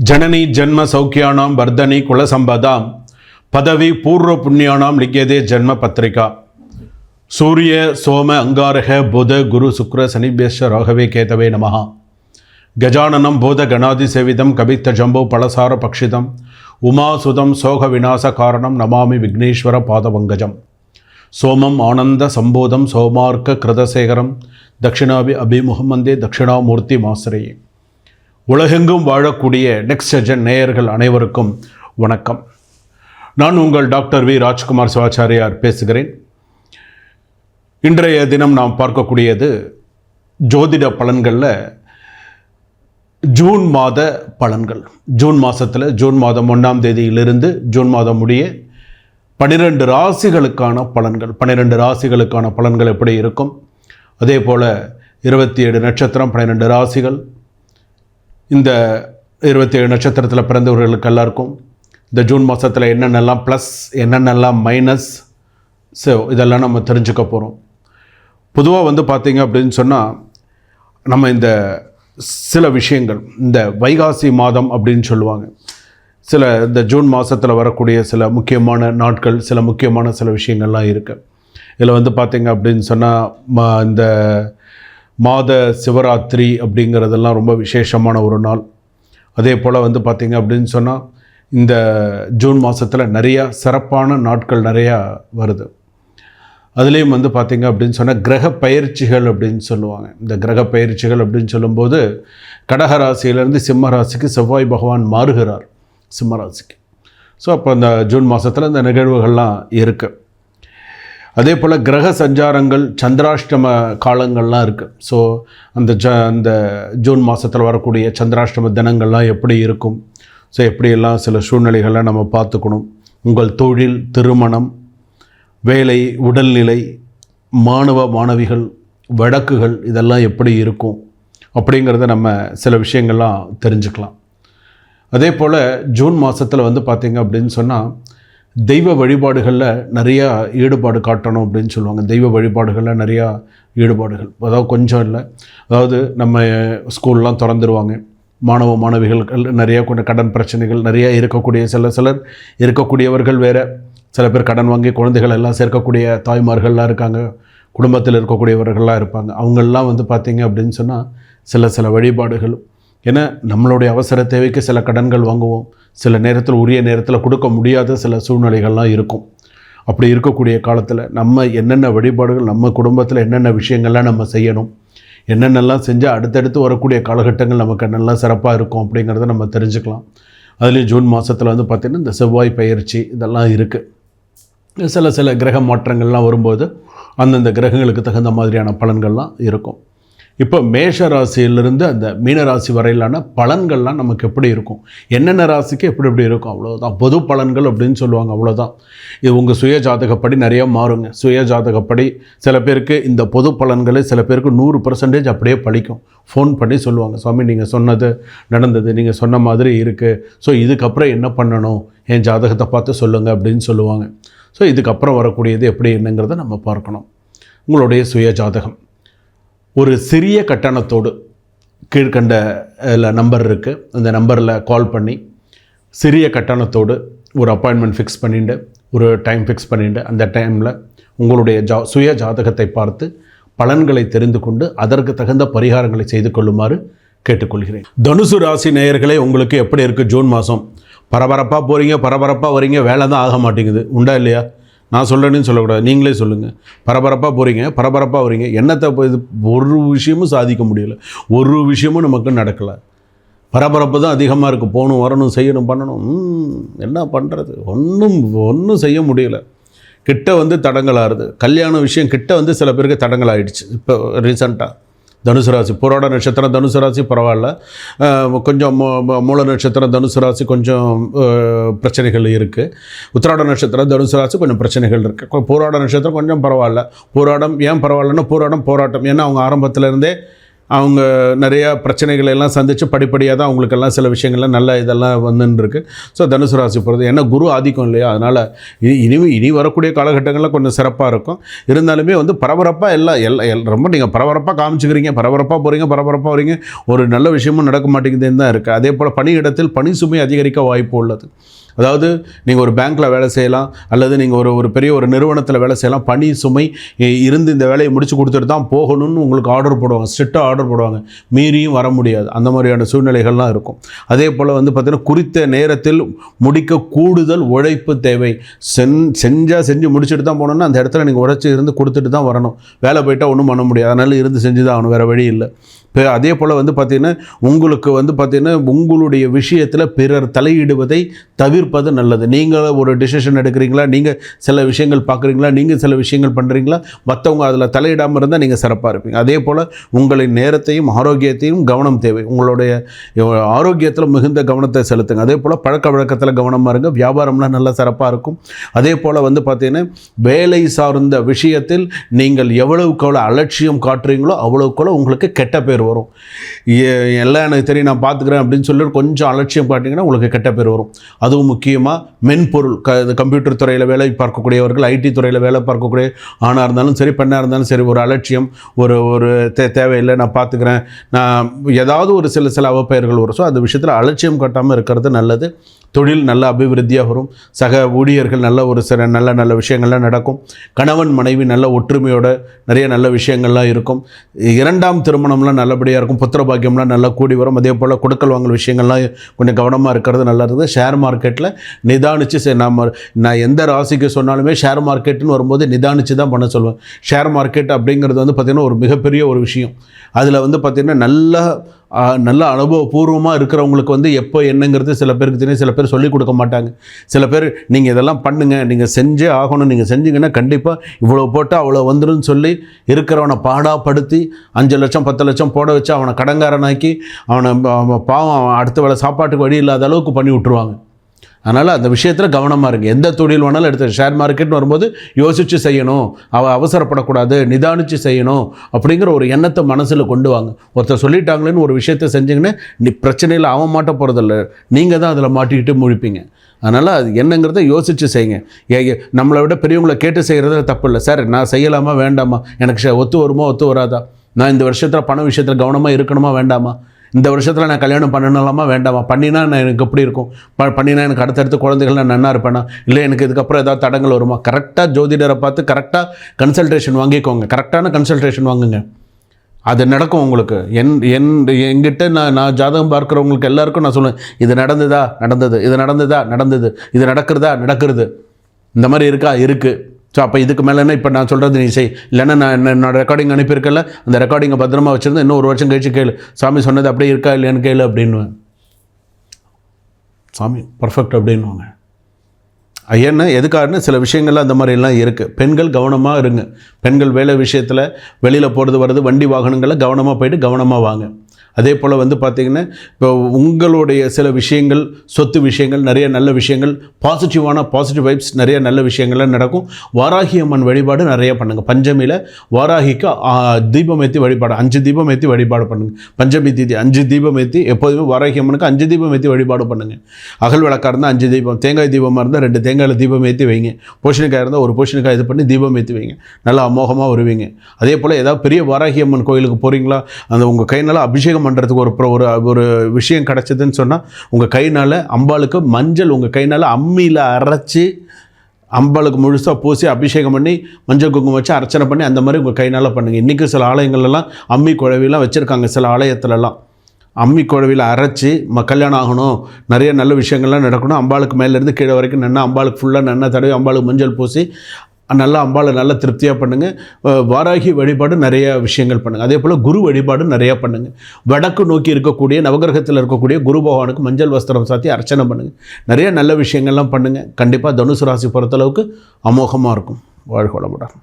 जननी जन्म सौख्यानां वर्धनी कुलसंपदां पदवी पूर्व पुण्यानां लिख्यते जन्म पत्रिका सूर्य सोम अंगारह बुध गुरु शुक्र शनिभ्यश्च राघवे केतवे नमः गजाननं बोध गणादिसेवितं कवित्त जम्बो पलसार पक्षितं उमासुतं शोक विनाश कारणं नमामि विघ्नेश्वर पादपङ्कजं सोमं आनंद संबोधं सोमार्क कृतशेखरं दक्षिणाभि अभिमुखं वन्दे दक्षिणामूर्तिमाश्रये உலகெங்கும் வாழக்கூடிய நெக்ஸ்ட் ஜென் நேயர்கள் அனைவருக்கும் வணக்கம். நான் உங்கள் டாக்டர் வி ராஜ்குமார் சிவாச்சாரியார் பேசுகிறேன். இன்றைய தினம் நாம் பார்க்கக்கூடியது ஜோதிட பலன்களில் ஜூன் மாத பலன்கள். ஜூன் மாதத்தில் ஜூன் மாதம் 1ஆம் தேதியிலிருந்து ஜூன் மாதம் முடிய 12 ராசிகளுக்கான பலன்கள். 12 ராசிகளுக்கான பலன்கள் எப்படி இருக்கும், அதே போல் 27 நட்சத்திரம் 12 ராசிகள், இந்த 27 நட்சத்திரத்தில் பிறந்தவர்களுக்கு எல்லாருக்கும் இந்த ஜூன் மாதத்தில் என்னென்னலாம் ப்ளஸ் என்னென்னலாம் மைனஸ், ஸோ இதெல்லாம் நம்ம தெரிஞ்சுக்க போகிறோம். பொதுவாக பார்த்திங்க அப்படின்னு சொன்னால் நம்ம இந்த சில விஷயங்கள் இந்த வைகாசி மாதம் அப்படின்னு சொல்லுவாங்க. இந்த ஜூன் மாதத்தில் வரக்கூடிய சில முக்கியமான நாட்கள், சில முக்கியமான சில விஷயங்கள்லாம் இருக்குது. இதில் பார்த்திங்க அப்படின்னு சொன்னால் இந்த மாத சிவராத்திரி அப்படிங்கிறதெல்லாம் ரொம்ப விசேஷமான ஒரு நாள். அதே போல் பார்த்திங்க அப்படின்னு சொன்னால் இந்த ஜூன் மாதத்தில் நிறையா சிறப்பான நாட்கள் நிறையா வருது. அதுலேயும் பார்த்திங்க அப்படின்னு சொன்னால் கிரக பயிற்சிகள் அப்படின்னு சொல்லுவாங்க. இந்த கிரக பயிற்சிகள் அப்படின்னு சொல்லும்போது கடகராசியிலேருந்து சிம்ம ராசிக்கு செவ்வாய் பகவான் மாறுகிறார் சிம்ம ராசிக்கு. ஸோ அப்போ அந்த ஜூன் மாதத்தில் இந்த நிகழ்வுகள்லாம் இருக்குது. அதே போல் கிரக சஞ்சாரங்கள் சந்திராஷ்டம காலங்கள்லாம் இருக்குது. ஸோ அந்த ஜூன் மாதத்தில் வரக்கூடிய சந்திராஷ்டம தினங்கள்லாம் எப்படி இருக்கும், ஸோ எப்படியெல்லாம் சில சூழ்நிலைகள்லாம் நம்ம பார்த்துக்கணும். உங்கள் தொழில், திருமணம், வேலை, உடல்நிலை, மாணவ மாணவிகள், வழக்குகள் இதெல்லாம் எப்படி இருக்கும் அப்படிங்கிறத நம்ம சில விஷயங்கள்லாம் தெரிஞ்சுக்கலாம். அதே போல் ஜூன் மாதத்தில் பார்த்திங்க அப்படின்னு சொன்னால் தெய்வ வழிபாடுகளில் நிறையா ஈடுபாடு காட்டணும் அப்படின்னு சொல்லுவாங்க. தெய்வ வழிபாடுகளில் நிறையா ஈடுபாடுகள், அதாவது கொஞ்சம் இல்லை, அதாவது நம்ம ஸ்கூல்லாம் திறந்துருவாங்க. மாணவ மாணவிகள் நிறையா கொஞ்சம் கடன் பிரச்சனைகள் நிறையா இருக்கக்கூடிய சிலர் இருக்கக்கூடியவர்கள் வேறு, சில பேர் கடன் வாங்கி குழந்தைகள் எல்லாம் சேர்க்கக்கூடிய தாய்மார்கள்லாம் இருக்காங்க, குடும்பத்தில் இருக்கக்கூடியவர்கள்லாம் இருப்பாங்க. அவங்களெலாம் பார்த்திங்க அப்படின்னு சொன்னால் சில வழிபாடுகள். ஏன்னா நம்மளுடைய அவசர தேவைக்கு சில கடன்கள் வாங்குவோம், சில நேரத்தில் உரிய நேரத்தில் கொடுக்க முடியாத சில சூழ்நிலைகள்லாம் இருக்கும். அப்படி இருக்கக்கூடிய காலத்தில் நம்ம என்னென்ன வழிபாடுகள், நம்ம குடும்பத்தில் என்னென்ன விஷயங்கள்லாம் நம்ம செய்யணும், என்னென்னலாம் செஞ்சால் அடுத்தடுத்து வரக்கூடிய காலகட்டங்கள் நமக்கு நல்லா சிறப்பாக இருக்கும் அப்படிங்கிறத நம்ம தெரிஞ்சுக்கலாம். அதுலேயும் ஜூன் மாதத்தில் பார்த்திங்கன்னா இந்த செவ்வாய் பயிற்சி இதெல்லாம் இருக்குது. சில கிரக மாற்றங்கள்லாம் வரும்போது அந்தந்த கிரகங்களுக்கு தகுந்த மாதிரியான பலன்கள்லாம் இருக்கும். இப்போ மேஷ ராசியிலிருந்து அந்த மீனராசி வரையிலான பலன்கள்லாம் நமக்கு எப்படி இருக்கும், என்னென்ன ராசிக்கு எப்படி இருக்கும், அவ்வளோதான். பொது பலன்கள் அப்படின்னு சொல்லுவாங்க, அவ்வளோதான். இது உங்கள் சுய ஜாதகப்படி நிறையா மாறுங்க. சுய ஜாதகப்படி சில பேருக்கு இந்த பொது பலன்களை சில பேருக்கு 100% அப்படியே பழிக்கும். ஃபோன் பண்ணி சொல்லுவாங்க, சுவாமி நீங்கள் சொன்னது நடந்தது, நீங்கள் சொன்ன மாதிரி இருக்குது, ஸோ இதுக்கப்புறம் என்ன பண்ணணும், என் ஜாதகத்தை பார்த்து சொல்லுங்கள் அப்படின்னு சொல்லுவாங்க. ஸோ இதுக்கப்புறம் வரக்கூடியது எப்படி என்னங்கிறத நம்ம பார்க்கணும். உங்களுடைய சுய ஜாதகம் ஒரு சிறிய கட்டணத்தோடு கீழ்கண்ட நம்பர் இருக்குது, அந்த நம்பரில் கால் பண்ணி சிறிய கட்டணத்தோடு ஒரு அப்பாயின்மெண்ட் ஃபிக்ஸ் பண்ணிட்டு ஒரு டைம் ஃபிக்ஸ் பண்ணிட்டு அந்த டைமில் உங்களுடைய சுய ஜாதகத்தை பார்த்து பலன்களை தெரிந்து கொண்டு அதற்கு தகுந்த பரிகாரங்களை செய்து கொள்ளுமாறு கேட்டுக்கொள்கிறேன். தனுசு ராசி நேயர்களே, உங்களுக்கு எப்படி இருக்குது ஜூன் மாதம்? பரபரப்பாக போகிறீங்க, பரபரப்பாக வரீங்க, வேலை தான் ஆக மாட்டேங்குது, உண்டா இல்லையா? நான் சொல்லணுன்னு சொல்லக்கூடாது, நீங்களே சொல்லுங்கள். பரபரப்பாக போகிறீங்க, பரபரப்பாக வரீங்க, என்னத்தை இது ஒரு விஷயமும் சாதிக்க முடியலை, ஒரு விஷயமும் நமக்கு நடக்கலை. பரபரப்பு தான் அதிகமாக இருக்குது. போகணும், வரணும், செய்யணும், பண்ணணும், என்ன பண்ணுறது, ஒன்றும் செய்ய முடியலை. கிட்ட தடங்களாகுது. கல்யாண விஷயம் கிட்ட சில பேருக்கு தடங்களாகிடுச்சு. இப்போ ரீசண்டாக தனுசு ராசி, போராட நட்சத்திரம் தனுசு ராசி பரவாயில்ல, கொஞ்சம் மூல நட்சத்திரம் தனுசு ராசி கொஞ்சம் பிரச்சனைகள் இருக்குது. உத்திராட நட்சத்திரம் தனுசு ராசி கொஞ்சம் பிரச்சனைகள் இருக்குது. போராட நட்சத்திரம் கொஞ்சம் பரவாயில்ல. போராடம் ஏன் பரவாயில்லன்னா போராட்டம். ஏன்னா அவங்க ஆரம்பத்திலேருந்தே அவங்க நிறையா பிரச்சனைகளை எல்லாம் சந்தித்து படிப்படியாக தான் அவங்களுக்கெல்லாம் சில விஷயங்கள்லாம் நல்ல இதெல்லாம் வந்துருக்கு. ஸோ தனுசு ராசி போகிறது ஏன்னா குரு ஆதிக்கம் இல்லையா, அதனால் இனி வரக்கூடிய காலகட்டங்களில் கொஞ்சம் சிறப்பாக இருக்கும். இருந்தாலுமே வந்து பரபரப்பாக எல்லாம் ரொம்ப நீங்கள் பரபரப்பாக காமிச்சிக்கிறீங்க, பரபரப்பாக போகிறீங்க, பரபரப்பாக வரீங்க, ஒரு நல்ல விஷயமும் நடக்க மாட்டேங்குதுன்னு தான் இருக்குது. அதே போல் பணியிடத்தில் பணி சுமை அதிகரிக்க வாய்ப்பு உள்ளது. அதாவது நீங்கள் ஒரு பேங்க்கில் வேலை செய்யலாம், அல்லது நீங்கள் ஒரு பெரிய ஒரு நிறுவனத்தில் வேலை செய்யலாம். பணி சுமை இருந்து இந்த வேலையை முடிச்சு கொடுத்துட்டு தான் போகணும்னு உங்களுக்கு ஆர்டர் போடுவாங்க, ஸ்ட்ரிக்டாக ஆர்டர் போடுவாங்க, மீறியும் வர முடியாது. அந்த மாதிரியான சூழ்நிலைகள்லாம் இருக்கும். அதே போல் வந்து பார்த்திங்கன்னா குறித்த நேரத்தில் முடிக்க கூடுதல் உழைப்பு தேவை. செஞ்சு முடிச்சுட்டு தான் போகணுன்னா அந்த இடத்துல நீங்கள் உழைச்சி இருந்து கொடுத்துட்டு தான் வரணும். வேலை போயிட்டால் ஒன்றும் பண்ண முடியாது, அதனால் இருந்து செஞ்சு தான் ஆகணும், வேறு வழி இல்லை. அதே போல் வந்து பார்த்திங்கன்னா உங்களுக்கு வந்து பார்த்திங்கன்னா உங்களுடைய விஷயத்தில் பிறர் தலையிடுவதை தவிர்ப்பது நல்லது. நீங்கள் ஒரு டிசிஷன் எடுக்கிறீங்களா, நீங்கள் சில விஷயங்கள் பார்க்குறீங்களா, நீங்கள் சில விஷயங்கள் பண்ணுறீங்களா, மற்றவங்க அதில் தலையிடாமல் இருந்தால் நீங்கள் சிறப்பாக இருப்பீங்க. அதே போல் உங்களின் நேரத்தையும் ஆரோக்கியத்தையும் கவனம் தேவை. உங்களுடைய ஆரோக்கியத்தில் மிகுந்த கவனத்தை செலுத்துங்க. அதே போல் பழக்க வழக்கத்தில் கவனமாக இருங்க. வியாபாரம்லாம் நல்லா சிறப்பாக இருக்கும். அதே போல் வந்து பார்த்திங்கன்னா வேலை சார்ந்த விஷயத்தில் நீங்கள் எவ்வளவுக்கு அலட்சியம் காட்டுறீங்களோ அவ்வளவுக்கு உங்களுக்கு கெட்ட பேர் வரும். எல்லாம் எனக்கு தெரியும், நான் பார்த்துக்கிறேன் அப்படின்னு சொல்லி கொஞ்சம் அலட்சியம் காட்டிங்கன்னா உங்களுக்கு கெட்ட பேர் வரும். அதுவும் முக்கியமாக மென்பொருள் கம்ப்யூட்டர் துறையில் வேலை பார்க்கக்கூடியவர்கள், ஐடி துறையில் வேலை பார்க்கக்கூடிய ஆணாக இருந்தாலும் சரி பெண்ணாக இருந்தாலும் சரி, ஒரு அலட்சியம், ஒரு தேவையில்லை, நான் பார்த்துக்கிறேன், நான் ஏதாவது ஒரு சில அவப்பெயர்கள் வரும். ஸோ அந்த விஷயத்தில் அலட்சியம் காட்டாமல் இருக்கிறது நல்லது. தொழில் நல்ல அபிவிருத்தியாக வரும். சக ஊழியர்கள் நல்ல ஒரு நல்ல விஷயங்கள்லாம் நடக்கும். கணவன் மனைவி நல்ல ஒற்றுமையோட நிறைய நல்ல விஷயங்கள்லாம் இருக்கும். இரண்டாம் திருமணம்லாம் நல்லபடியாக இருக்கும். புத்திர பாக்கியம்லாம் நல்லா கூடி வரும். அதே போல் கொடுக்கல் வாங்கல் விஷயங்கள்லாம் கொஞ்சம் கவனமாக இருக்கிறது நல்லது. ஷேர் மார்க்கெட்டில் நிதானித்து நான் எந்த ராசிக்கு சொன்னாலுமே ஷேர் மார்க்கெட்டுன்னு வரும்போது நிதானித்து தான் பண்ண சொல்லுவேன். ஷேர் மார்க்கெட் அப்படிங்கிறது வந்து பார்த்திங்கன்னா ஒரு மிகப்பெரிய ஒரு விஷயம். அதில் வந்து பார்த்திங்கன்னா நல்ல அனுபவபூர்வமாக இருக்கிறவங்களுக்கு வந்து எப்போ என்னங்கிறது சில பேருக்கு தெரியும், சில பேர் சொல்லிக் கொடுக்க மாட்டாங்க. சில பேர் நீங்கள் இதெல்லாம் பண்ணுங்கள், நீங்கள் செஞ்சே ஆகணும், நீங்கள் செஞ்சீங்கன்னா கண்டிப்பாக இவ்வளோ போட்டால் அவ்வளோ வந்துடும் சொல்லி இருக்கிறவனை பாடாப்படுத்தி 5 லட்சம் 10 லட்சம் போட வச்சு அவனை கடங்காரனாக்கி அவனை பாவம் அடுத்த வேளை சாப்பாட்டுக்கு வழி இல்லாத அளவுக்கு பண்ணி விட்டுருவாங்க. அதனால் அந்த விஷயத்தில் கவனமாக இருங்க. எந்த தொழில் வேணாலும் எடுத்து ஷேர் மார்க்கெட்னு வரும்போது யோசித்து செய்யணும், அவசரப்படக்கூடாது, நிதானித்து செய்யணும் அப்படிங்கிற ஒரு எண்ணத்தை மனசில் கொண்டு வாங்க. ஒருத்தர் சொல்லிட்டாங்களேன்னு ஒரு விஷயத்தை செஞ்சிங்கன்னா நீ பிரச்சனையில் அவன் மாட்ட போகிறதில்ல, நீங்கள் தான் அதில் மாட்டிக்கிட்டு முழிப்பீங்க. அதனால் அது என்னங்கிறத யோசித்து செய்யுங்க. நம்மளை விட பெரியவங்களை கேட்டு செய்கிறதுல தப்பு இல்லை. சார் நான் செய்யலாமா வேண்டாமா, எனக்கு ஒத்து வருமா ஒத்து வராதா, நான் இந்த வருஷத்தில் பண விஷயத்தில் கவனமாக இருக்கணுமா வேண்டாமா, இந்த வருஷத்தில் நான் கல்யாணம் பண்ணணும்லாமா வேண்டாமா, பண்ணினா நான் எனக்கு எப்படி இருக்கும், பண்ணினா எனக்கு அடுத்தடுத்து குழந்தைகள் நான் நன்னா இருப்பேனா, இல்லை எனக்கு இதுக்கப்புறம் ஏதாவது தடங்கள் வருமா. கரெக்டாக ஜோதிடரை பார்த்து கரெக்டாக கன்சல்டேஷன் வாங்கிக்கோங்க. கரெக்டான கன்சல்டேஷன் வாங்குங்க, அது நடக்கும் உங்களுக்கு. என்கிட்ட நான் ஜாதகம் பார்க்குறவங்களுக்கு எல்லாருக்கும் நான் சொல்லுவேன், இது நடந்ததா நடந்தது, இது நடந்ததா நடந்தது, இது நடக்கிறது, இந்த மாதிரி இருக்கா இருக்குது. ஸோ அப்போ இதுக்கு மேலேனா இப்போ நான் சொல்கிறது நீ செய், இல்லைன்னா நான் என்னோட ரெக்கார்டிங் அனுப்பியிருக்கல, அந்த ரெக்கார்டிங்கை பத்திரமா வச்சுருந்து இன்னும் 1 வருஷம் கழிச்சு கேளு, சாமி சொன்னது அப்படியே இருக்கா இல்லையான்னு கேளு அப்படின்னுவேன். சாமி பர்ஃபெக்ட் அப்படின்வாங்க. ஏன்னா எதுக்காகன்னு சில விஷயங்கள்லாம் அந்த மாதிரிலாம் இருக்குது. பெண்கள் கவனமாக இருங்க. பெண்கள் வேலை விஷயத்தில் வெளியில் போகிறது வருது, வண்டி வாகனங்களில் கவனமாக போயிட்டு கவனமாக வாங்க. அதே போல் வந்து பார்த்திங்கன்னா இப்போ உங்களுடைய சில விஷயங்கள், சொத்து விஷயங்கள், நிறைய நல்ல விஷயங்கள், பாசிட்டிவ் வைப்ஸ், நிறைய நல்ல விஷயங்கள்லாம் நடக்கும். வாராகி அம்மன் வழிபாடு நிறைய பண்ணுங்கள். பஞ்சமியில் வாராகிக்கு தீபம் ஏற்றி வழிபாடு, 5 தீபம் ஏற்றி வழிபாடு பண்ணுங்கள். பஞ்சமி தீதி 5 தீபம் ஏற்றி, எப்போதுமே வாராகி அம்மனுக்கு 5 தீபம் ஏற்றி வழிபாடு பண்ணுங்கள். அகல் விளக்காக இருந்தால் 5 தீபம், தேங்காய் தீபமாக இருந்தால் 2 தேங்காயில் தீபம் ஏற்றி வைங்க. பூசணிக்காய் இருந்தால் 1 பூசணிக்காய் இது பண்ணி தீபம் ஏற்றி வைங்க. நல்லா அமோகமாக வருவீங்க. அதே போல் ஏதாவது பெரிய வாராகி அம்மன் கோயிலுக்கு போகிறீங்களா, அந்த உங்கள் கையினால் அபிஷேகம் பண்ணுறதுக்கு ஒரு விஷயம் கிடச்சிதுன்னு சொன்னால், உங்கள் கையினால் அம்பாளுக்கு மஞ்சள் உங்கள் கையினால் அம்மியில் அரைச்சி அம்பாளுக்கு முழுசாக பூசி அபிஷேகம் பண்ணி மஞ்சள் குங்குமம் வச்சு அர்ச்சனை பண்ணி அந்த மாதிரி உங்கள் கையினால் பண்ணுங்கள். இன்றைக்கி சில ஆலயங்கள்லாம் அம்மி குழவிலாம் வச்சுருக்காங்க. சில ஆலயத்துலலாம் அம்மி குழவியில் அரைச்சி கல்யாணம் ஆகணும், நிறைய நல்ல விஷயங்கள்லாம் நடக்கணும், அம்பாளுக்கு மேலேருந்து கீழே வரைக்கும் நன்னா அம்பாளுக்கு ஃபுல்லாக நன்னா தடவி அம்பாளுக்கு மஞ்சள் பூசி நல்லா அம்பாளை நல்லா திருப்தியாக பண்ணுங்கள். வாராகி வழிபாடு நிறைய விஷயங்கள் பண்ணுங்கள். அதே போல் குரு வழிபாடு நிறையா பண்ணுங்கள். வடக்கு நோக்கி இருக்கக்கூடிய நவகிரகத்தில் இருக்கக்கூடிய குரு பகவானுக்கு மஞ்சள் வஸ்திரம் சாத்தி அர்ச்சனை பண்ணுங்கள். நிறைய நல்ல விஷயங்கள்லாம் பண்ணுங்கள். கண்டிப்பாக தனுசு ராசி பொறுத்தளவுக்கு அமோகமாக இருக்கும். வாழ்க வளமுடன்.